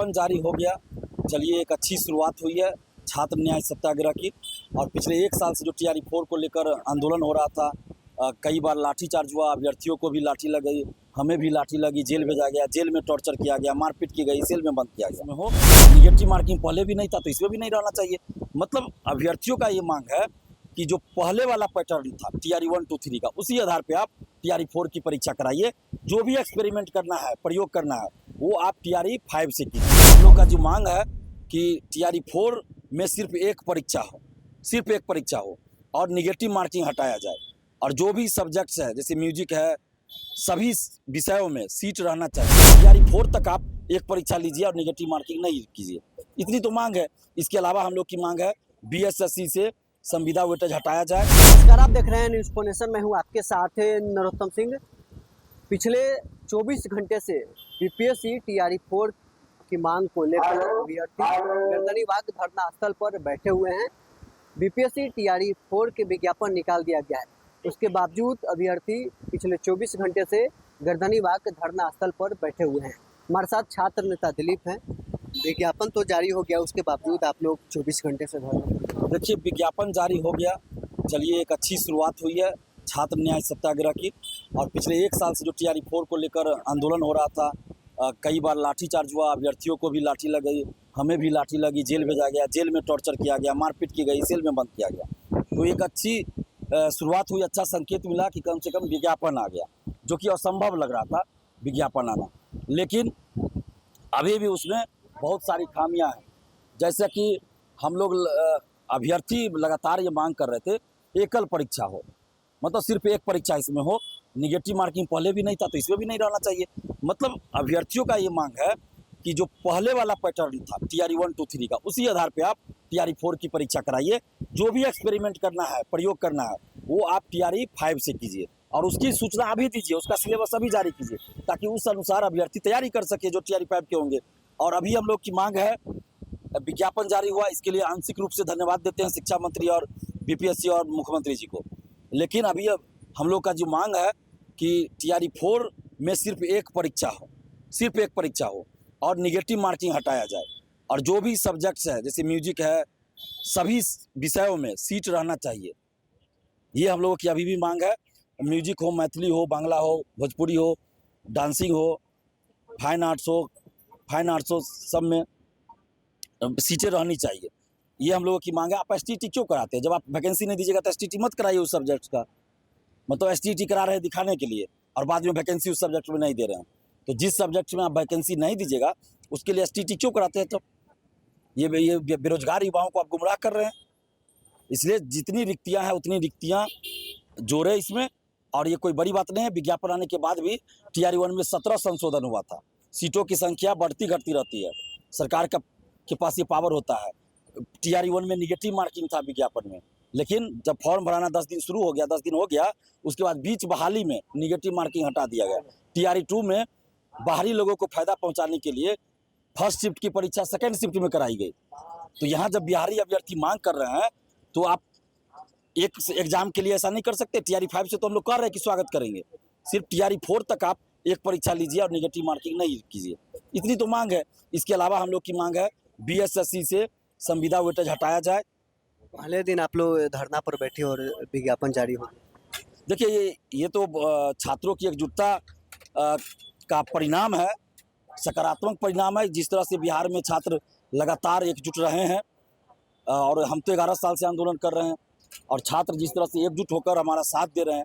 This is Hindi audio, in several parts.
विज्ञापन जारी हो गया। चलिए, एक अच्छी शुरुआत हुई है छात्र न्याय सत्याग्रह की। और पिछले 1 साल से जो TRE4 को लेकर आंदोलन हो रहा था, कई बार लाठीचार्ज हुआ, अभ्यर्थियों को भी लाठी लग गई, हमें भी लाठी लगी, जेल भेजा गया, जेल में टॉर्चर किया गया, मारपीट की गई, सेल में बंद किया गया। हो निगेटिव मार्किंग पहले भी नहीं था तो इसमें भी नहीं रहना चाहिए। मतलब अभ्यर्थियों का ये मांग है कि जो पहले वाला पैटर्न था TRE1 2 3 का, उसी आधार पे आप TRE4 की परीक्षा कराइए। जो भी एक्सपेरिमेंट करना है, प्रयोग करना है, वो आप TRE5 से कीजिए। हम लोग का जो मांग है कि TRE4 में सिर्फ एक परीक्षा हो और निगेटिव मार्किंग हटाया जाए। और जो भी सब्जेक्ट्स है, जैसे म्यूजिक है, सभी विषयों में सीट रहना चाहिए। TRE4 तक आप एक परीक्षा लीजिए और निगेटिव मार्किंग नहीं कीजिए। इतनी तो मांग है। इसके अलावा हम लोग की मांग है BSSC से संविदा वेटेज हटाया जाए। नमस्कार, आप देख रहे हैं न्यूज़ पोनेशन। मैं हूं आपके साथ नरोत्तम सिंह। पिछले 24 घंटे से BPSC TRE4 की मांग को लेकर अभ्यर्थी गर्दनीबाग धरना स्थल पर बैठे हुए हैं। BPSC TRE4 के विज्ञापन निकाल दिया गया है, उसके बावजूद अभ्यर्थी पिछले 24 घंटे से गर्दनीबाग धरना स्थल पर बैठे हुए हैं। हमारे साथ छात्र नेता दिलीप हैं। विज्ञापन तो जारी हो गया, उसके बावजूद आप लोग 24 घंटे से धरना। देखिए, विज्ञापन जारी हो गया। चलिए, एक अच्छी शुरुआत हुई है छात्र न्याय सत्याग्रह की। और पिछले 1 साल से जो TRE4 को लेकर आंदोलन हो रहा था, कई बार लाठीचार्ज हुआ, अभ्यर्थियों को भी लाठी लग गई, हमें भी लाठी लगी, जेल भेजा गया, जेल में टॉर्चर किया गया, मारपीट की गई, सेल में बंद किया गया। तो एक अच्छी शुरुआत हुई, अच्छा संकेत मिला कि कम से कम विज्ञापन आ गया, जो कि असंभव लग रहा था विज्ञापन आना। लेकिन अभी भी उसमें बहुत सारी खामियां हैं। जैसे कि हम लोग अभ्यर्थी लगातार ये मांग कर रहे थे एकल परीक्षा हो, मतलब सिर्फ एक परीक्षा इसमें हो। निगेटिव मार्किंग पहले भी नहीं था तो इसमें भी नहीं रहना चाहिए। मतलब अभ्यर्थियों का ये मांग है कि जो पहले वाला पैटर्न था TRE1 2 3 का, उसी आधार पे आप TRE4 की परीक्षा कराइए। जो भी एक्सपेरिमेंट करना है, प्रयोग करना है, वो आप TRE5 से कीजिए। और उसकी सूचना अभी दीजिए, उसका सिलेबस अभी जारी कीजिए, ताकि उस अनुसार अभ्यर्थी तैयारी कर सके जो TRE5 के होंगे। और अभी हम लोग की मांग है, विज्ञापन जारी हुआ, इसके लिए आंशिक रूप से धन्यवाद देते हैं शिक्षा मंत्री और BPSC और मुख्यमंत्री जी को। लेकिन अभी हम लोग का जो मांग है कि TRE4 में सिर्फ एक परीक्षा हो और निगेटिव मार्किंग हटाया जाए। और जो भी सब्जेक्ट्स है, जैसे म्यूजिक है, सभी विषयों में सीट रहना चाहिए। ये हम लोगों की अभी भी मांग है। म्यूजिक हो, मैथिली हो, बांग्ला हो, भोजपुरी हो, डांसिंग हो, फाइन आर्ट्स हो, सब में सीटें रहनी चाहिए। ये हम लोगों की मांग है। आप STT क्यों कराते हैं? जब आप वैकेंसी नहीं दीजिएगा तो STT मत कराइए उस सब्जेक्ट का। मतलब STT करा रहे हैं दिखाने के लिए और बाद में वैकेंसी उस सब्जेक्ट में नहीं दे रहे हैं। तो जिस सब्जेक्ट में आप वैकेंसी नहीं दीजिएगा उसके लिए STT क्यों कराते हैं? तो ये बेरोजगार युवाओं को आप गुमराह कर रहे हैं। इसलिए जितनी रिक्तियाँ हैं उतनी रिक्तियाँ जोड़े इसमें। और ये कोई बड़ी बात नहीं है। विज्ञापन आने के बाद भी TRE1 में 17 संशोधन हुआ था। सीटों की संख्या बढ़ती घटती रहती है, सरकार के पास ये पावर होता है। TRE1 में निगेटिव मार्किंग था विज्ञापन में, लेकिन जब फॉर्म भराना 10 दिन शुरू हो गया, 10 दिन हो गया, उसके बाद बीच बहाली में निगेटिव मार्किंग हटा दिया गया। TRE2 में बाहरी लोगों को फायदा पहुंचाने के लिए फर्स्ट शिफ्ट की परीक्षा सेकेंड शिफ्ट में कराई गई। तो यहाँ जब बिहारी अभ्यर्थी मांग कर रहे हैं तो आप एक एग्जाम के लिए ऐसा नहीं कर सकते। TRE5 से तो हम लोग कर रहे हैं कि स्वागत करेंगे। सिर्फ TRE4 तक आप एक परीक्षा लीजिए और निगेटिव मार्किंग नहीं कीजिए। इतनी तो मांग है। इसके अलावा हम लोग की मांग है BSSC से संविदा वेटेज हटाया जाए। पहले दिन आप लोग धरना पर बैठे और विज्ञापन जारी हो। देखिए, ये तो छात्रों की एकजुटता का परिणाम है, सकारात्मक परिणाम है। जिस तरह से बिहार में छात्र लगातार एकजुट रहे हैं, और हम तो 11 साल से आंदोलन कर रहे हैं, और छात्र जिस तरह से एकजुट होकर हमारा साथ दे रहे हैं,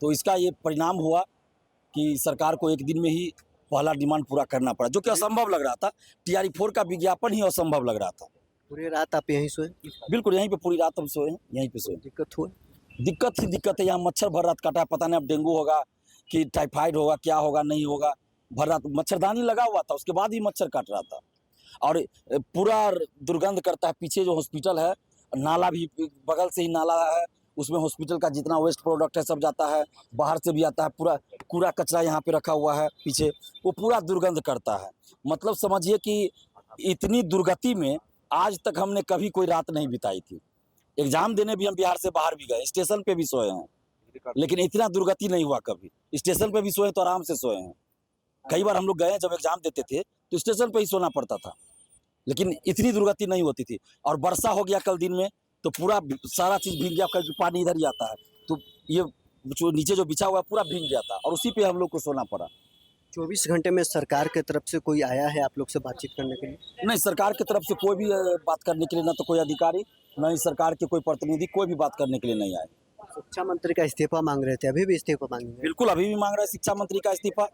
तो इसका ये परिणाम हुआ कि सरकार को एक दिन में ही पहला डिमांड पूरा करना पड़ा, जो कि असंभव लग रहा था। TRE4 का विज्ञापन ही असंभव लग रहा था। पूरी रात आप यहीं सोए? बिल्कुल, यहीं पे पूरी रात हम सोए हैं, यहीं पे सोए। दिक्कत हुआ? दिक्कत ही दिक्कत है। यहाँ मच्छर भर रात काटा है। पता नहीं अब डेंगू होगा कि टाइफाइड होगा, क्या होगा, नहीं होगा। भर रात मच्छरदानी लगा हुआ था, उसके बाद ही मच्छर काट रहा था। और पूरा दुर्गंध करता है। पीछे जो हॉस्पिटल है, नाला भी बगल से ही नाला है, उसमें हॉस्पिटल का जितना वेस्ट प्रोडक्ट है सब जाता है, बाहर से भी आता है। पूरा कूड़ा कचरा यहाँ पे रखा हुआ है पीछे, वो पूरा दुर्गंध करता है। मतलब समझिए कि इतनी दुर्गति में आज तक हमने कभी कोई रात नहीं बिताई थी। एग्जाम देने भी हम बिहार से बाहर भी गए, स्टेशन पे भी सोए हैं, लेकिन इतना दुर्गति नहीं हुआ कभी। स्टेशन पे भी सोए तो आराम से सोए हैं। कई बार हम लोग गए जब एग्जाम देते थे तो स्टेशन पे ही सोना पड़ता था, लेकिन इतनी दुर्गति नहीं होती थी। और वर्षा हो गया कल दिन में तो पूरा सारा चीज़ भीग गया, क्योंकि पानी इधर ही आता है, तो ये जो नीचे जो बिछा हुआ है पूरा भीग गया था और उसी पे हम लोग को सोना पड़ा। 24 घंटे में सरकार की तरफ से कोई आया है आप लोग से बातचीत करने के लिए? नहीं, सरकार की तरफ से कोई भी बात करने के लिए ना तो कोई अधिकारी, ना ही सरकार के कोई प्रतिनिधि, कोई भी बात करने के लिए नहीं आए। शिक्षा मंत्री का इस्तीफा मांग रहे थे, अभी भी इस्तीफा मांगेंगे? बिल्कुल अभी भी मांग रहे हैं शिक्षा मंत्री का इस्तीफा।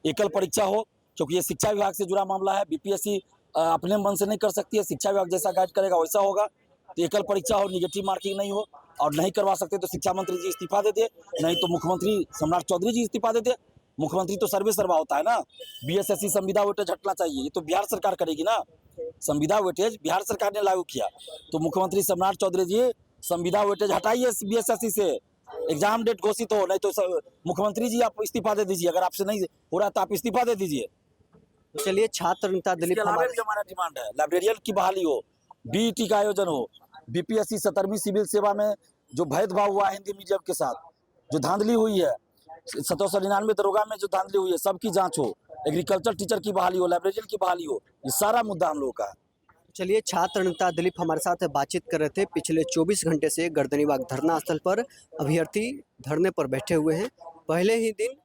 एकल परीक्षा हो, क्योंकि ये शिक्षा विभाग से जुड़ा मामला है। बीपीएससी अपने मन से नहीं कर सकती है, शिक्षा विभाग जैसा गाइड करेगा वैसा होगा। तो एकल परीक्षा हो, निगेटिव मार्किंग नहीं हो, और नहीं करवा सकते तो शिक्षा मंत्री जी इस्तीफा दे दे, नहीं तो मुख्यमंत्री सम्राट चौधरी जी इस्तीफा दे दे। मुख्यमंत्री तो सर्वे सर्वा होता है ना, बीएसएससी संविदा वेटेज हटना चाहिए, ये तो बिहार सरकार करेगी ना। संविदा वेटेज बिहार सरकार ने लागू किया, तो मुख्यमंत्री सम्राट चौधरी जी संविदा वेटेज हटाइए बीएसएससी से, एग्जाम डेट घोषित हो, नहीं तो मुख्यमंत्री जी आप इस्तीफा दे दीजिए। अगर आपसे नहीं हो रहा तो आप इस्तीफा दे दीजिए। तो चलिए, छात्र नेता दिलीप इसके अलावा भी हमारा डिमांड है, लाइब्रेरियन की बहाली हो, बीईटी का आयोजन हो, बीपीएससी 17वीं सिविल सेवा में जो भेदभाव हुआ हिंदी मीडियम के साथ, जो धांधली हुई है 1799 दरोगा में जो धांधली हुई है, सबकी जांच हो, एग्रीकल्चर टीचर की बहाली हो, लाइब्रेरियन की बहाली हो, ये सारा मुद्दा हम लोगों का है। चलिए, छात्र नेता दिलीप हमारे साथ बातचीत कर रहे थे। पिछले 24 घंटे से गर्दनीबाग धरना स्थल पर अभ्यर्थी धरने पर बैठे हुए हैं। पहले ही दिन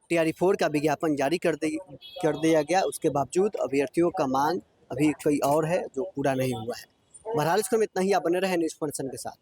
टीआरई 4 का विज्ञापन जारी कर दिया गया, उसके बावजूद अभ्यर्थियों का मांग अभी कोई और है जो पूरा नहीं हुआ है। बहरहाल इसमें इतना ही, आप बने रहे न्यूज़ फंक्शन के साथ।